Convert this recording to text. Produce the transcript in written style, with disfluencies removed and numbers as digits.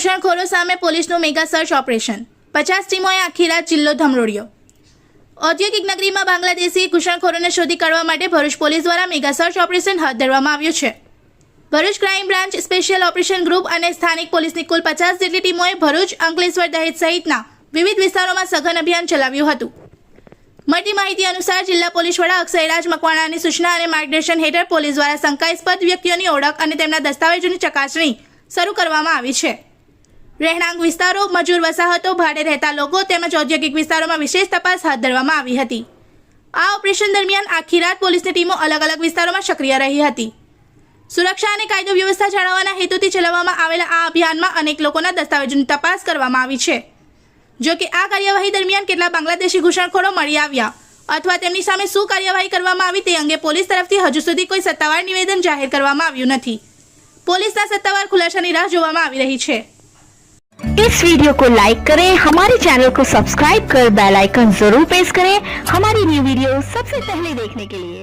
ઘૂસણખોરો સામે પોલીસનું mega search operation 50 ટીમોએ આખી રાત જિલ્લો ધમરોળ્યો। ઔદ્યોગિક નગરીમાં બાંગ્લાદેશી ઘૂસણખોરોને શોધી કાઢવા માટે ભરૂચ પોલીસ દ્વારા મેગા સર્ચ ઓપરેશન હાથ ધરવામાં આવ્યું છે। Bharuch crime branch, special operation group અને સ્થાનિક પોલીસની કુલ 50 જેટલી ટીમોએ ભરૂચ, અંકલેશ્વર, દહેજ સહિતના વિવિધ વિસ્તારોમાં સઘન અભિયાન ચલાવ્યું હતું। મળતી માહિતી અનુસાર જિલ્લા પોલીસ વડા અક્ષયરાજ મકવાણાની સૂચના અને માર્ગદર્શન હેઠળ પોલીસ દ્વારા શંકાસ્પદ વ્યક્તિઓની ઓળખ અને તેમના દસ્તાવેજોની ચકાસણી શરૂ કરવામાં આવી છે। રહેણાંક વિસ્તારો, મજૂર વસાહતો, ભાડે રહેતા લોકો તેમજ ઔદ્યોગિક વિસ્તારોમાં વિશેષ તપાસ હાથ ધરવામાં આવી હતી। આ ઓપરેશન દરમિયાન આખી રાત પોલીસની ટીમો અલગ અલગ વિસ્તારોમાં સક્રિય રહી હતી। સુરક્ષા અને કાયદો વ્યવસ્થા જાળવવાના હેતુથી ચલાવવામાં આવેલા આ અભિયાનમાં અનેક લોકોના દસ્તાવેજોની તપાસ કરવામાં આવી છે। જો કે આ કાર્યવાહી દરમિયાન કેટલા બાંગ્લાદેશી ઘૂસણખોરો મળી આવ્યા અથવા તેમની સામે શું કાર્યવાહી કરવામાં આવી તે અંગે પોલીસ તરફથી હજુ સુધી કોઈ સત્તાવાર નિવેદન જાહેર કરવામાં આવ્યું નથી। પોલીસના સત્તાવાર ખુલાસાની રાહ જોવામાં આવી રહી છે। इस वीडियो को लाइक करें, हमारे चैनल को सब्सक्राइब कर बेल आइकन जरूर प्रेस करें हमारी न्यू वीडियो सबसे पहले देखने के लिए।